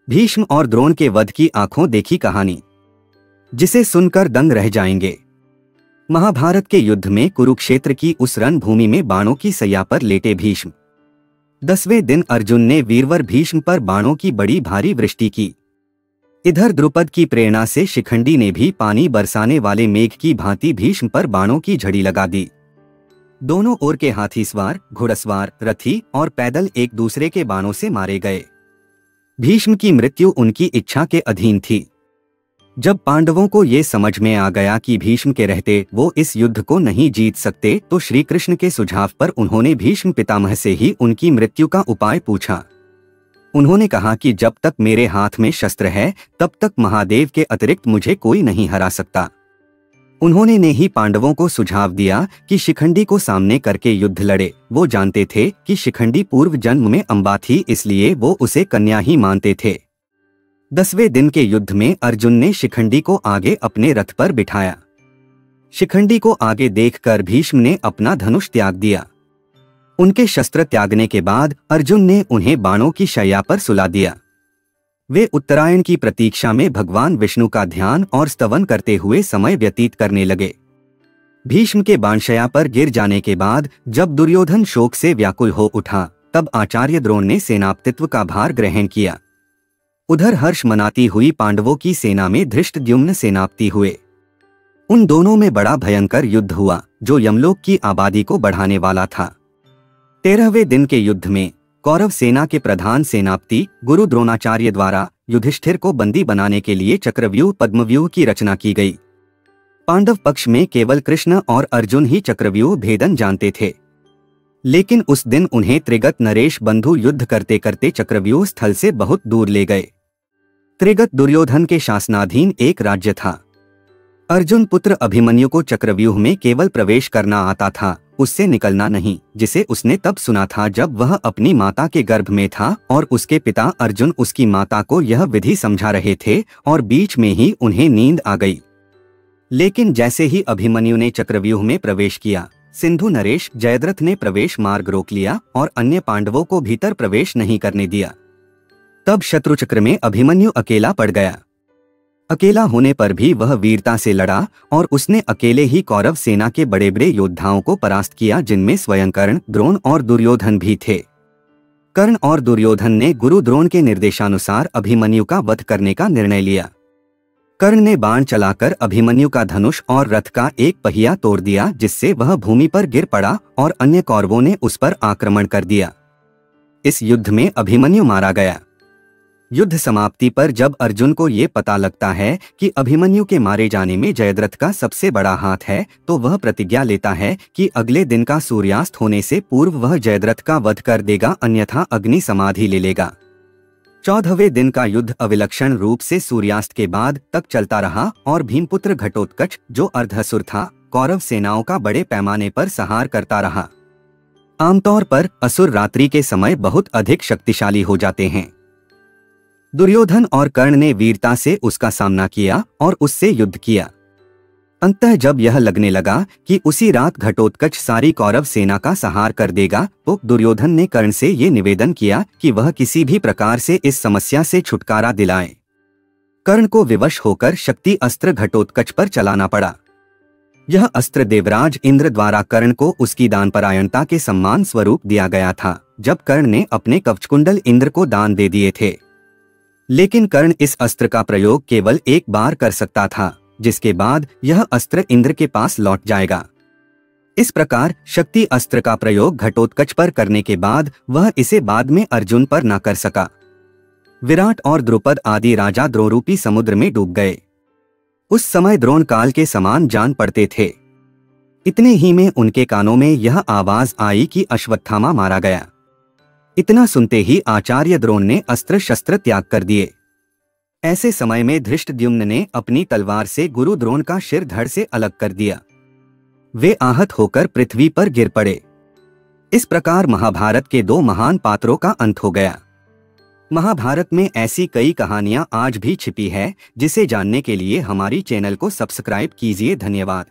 भीष्म और द्रोण के वध की आंखों देखी कहानी, जिसे सुनकर दंग रह जाएंगे। महाभारत के युद्ध में कुरुक्षेत्र की उस रणभूमि में बाणों की सैया पर लेटे भीष्म। 10वें दिन अर्जुन ने वीरवर भीष्म पर बाणों की बड़ी भारी वृष्टि की। इधर द्रुपद की प्रेरणा से शिखंडी ने भी पानी बरसाने वाले मेघ की भांति भीष्म पर बाणों की झड़ी लगा दी। दोनों ओर के हाथी सवार, घुड़सवार, रथी और पैदल एक दूसरे के बाणों से मारे गए। भीष्म की मृत्यु उनकी इच्छा के अधीन थी। जब पांडवों को ये समझ में आ गया कि भीष्म के रहते वो इस युद्ध को नहीं जीत सकते, तो श्री कृष्ण के सुझाव पर उन्होंने भीष्म पितामह से ही उनकी मृत्यु का उपाय पूछा। उन्होंने कहा कि जब तक मेरे हाथ में शस्त्र है तब तक महादेव के अतिरिक्त मुझे कोई नहीं हरा सकता। उन्होंने ने ही पांडवों को सुझाव दिया कि शिखंडी को सामने करके युद्ध लड़े। वो जानते थे कि शिखंडी पूर्व जन्म में अम्बा थी, इसलिए वो उसे कन्या ही मानते थे। 10वें दिन के युद्ध में अर्जुन ने शिखंडी को आगे अपने रथ पर बिठाया। शिखंडी को आगे देखकर भीष्म ने अपना धनुष त्याग दिया। उनके शस्त्र त्यागने के बाद अर्जुन ने उन्हें बाणों की शैया पर सुला दिया। वे उत्तरायण की प्रतीक्षा में भगवान विष्णु का ध्यान और स्तवन करते हुए समय व्यतीत करने लगे। भीष्म के बाणशया पर गिर जाने के बाद जब दुर्योधन शोक से व्याकुल हो उठा, तब आचार्य द्रोण ने सेनापतित्व का भार ग्रहण किया। उधर हर्ष मनाती हुई पांडवों की सेना में धृष्टद्युम्न सेनापति हुए। उन दोनों में बड़ा भयंकर युद्ध हुआ, जो यमलोक की आबादी को बढ़ाने वाला था। 13वें दिन के युद्ध में कौरव सेना के प्रधान सेनापति गुरु द्रोणाचार्य द्वारा युधिष्ठिर को बंदी बनाने के लिए चक्रव्यूह पद्मव्यूह की रचना की गई। पांडव पक्ष में केवल कृष्ण और अर्जुन ही चक्रव्यूह भेदन जानते थे, लेकिन उस दिन उन्हें त्रिगत नरेश बंधु युद्ध करते करते चक्रव्यूह स्थल से बहुत दूर ले गए। त्रिगत दुर्योधन के शासनाधीन एक राज्य था। अर्जुन पुत्र अभिमन्यु को चक्रव्यूह में केवल प्रवेश करना आता था, उससे निकलना नहीं, जिसे उसने तब सुना था जब वह अपनी माता के गर्भ में था और उसके पिता अर्जुन उसकी माता को यह विधि समझा रहे थे और बीच में ही उन्हें नींद आ गई। लेकिन जैसे ही अभिमन्यु ने चक्रव्यूह में प्रवेश किया, सिंधु नरेश जयद्रथ ने प्रवेश मार्ग रोक लिया और अन्य पांडवों को भीतर प्रवेश नहीं करने दिया। तब शत्रुचक्र में अभिमन्यु अकेला पड़ गया। अकेला होने पर भी वह वीरता से लड़ा और उसने अकेले ही कौरव सेना के बड़े बड़े योद्धाओं को परास्त किया, जिनमें स्वयं कर्ण, द्रोण और दुर्योधन भी थे। कर्ण और दुर्योधन ने गुरु द्रोण के निर्देशानुसार अभिमन्यु का वध करने का निर्णय लिया। कर्ण ने बाण चलाकर अभिमन्यु का धनुष और रथ का एक पहिया तोड़ दिया, जिससे वह भूमि पर गिर पड़ा और अन्य कौरवों ने उस पर आक्रमण कर दिया। इस युद्ध में अभिमन्यु मारा गया। युद्ध समाप्ति पर जब अर्जुन को ये पता लगता है कि अभिमन्यु के मारे जाने में जयद्रथ का सबसे बड़ा हाथ है, तो वह प्रतिज्ञा लेता है कि अगले दिन का सूर्यास्त होने से पूर्व वह जयद्रथ का वध कर देगा, अन्यथा अग्नि समाधि ले लेगा। 14वें दिन का युद्ध अविलक्षण रूप से सूर्यास्त के बाद तक चलता रहा और भीमपुत्र घटोत्कच, जो अर्धअसुर था, कौरव सेनाओं का बड़े पैमाने पर संहार करता रहा। आमतौर पर असुर रात्रि के समय बहुत अधिक शक्तिशाली हो जाते हैं। दुर्योधन और कर्ण ने वीरता से उसका सामना किया और उससे युद्ध किया। अंततः जब यह लगने लगा कि उसी रात घटोत्कच सारी कौरव सेना का संहार कर देगा, तो दुर्योधन ने कर्ण से ये निवेदन किया कि वह किसी भी प्रकार से इस समस्या से छुटकारा दिलाए। कर्ण को विवश होकर शक्ति अस्त्र घटोत्कच पर चलाना पड़ा। यह अस्त्र देवराज इंद्र द्वारा कर्ण को उसकी दानपरायणता के सम्मान स्वरूप दिया गया था, जब कर्ण ने अपने कवचकुंडल इंद्र को दान दे दिए थे। लेकिन कर्ण इस अस्त्र का प्रयोग केवल एक बार कर सकता था, जिसके बाद यह अस्त्र इंद्र के पास लौट जाएगा। इस प्रकार शक्ति अस्त्र का प्रयोग घटोत्कच पर करने के बाद वह इसे बाद में अर्जुन पर न कर सका। विराट और द्रुपद आदि राजा द्रोणरूपी समुद्र में डूब गए। उस समय द्रोण काल के समान जान पड़ते थे। इतने ही में उनके कानों में यह आवाज आई कि अश्वत्थामा मारा गया। इतना सुनते ही आचार्य द्रोण ने अस्त्र शस्त्र त्याग कर दिए। ऐसे समय में धृष्टद्युम्न ने अपनी तलवार से गुरु द्रोण का सिर धड़ से अलग कर दिया। वे आहत होकर पृथ्वी पर गिर पड़े। इस प्रकार महाभारत के दो महान पात्रों का अंत हो गया। महाभारत में ऐसी कई कहानियां आज भी छिपी है, जिसे जानने के लिए हमारी चैनल को सब्सक्राइब कीजिए। धन्यवाद।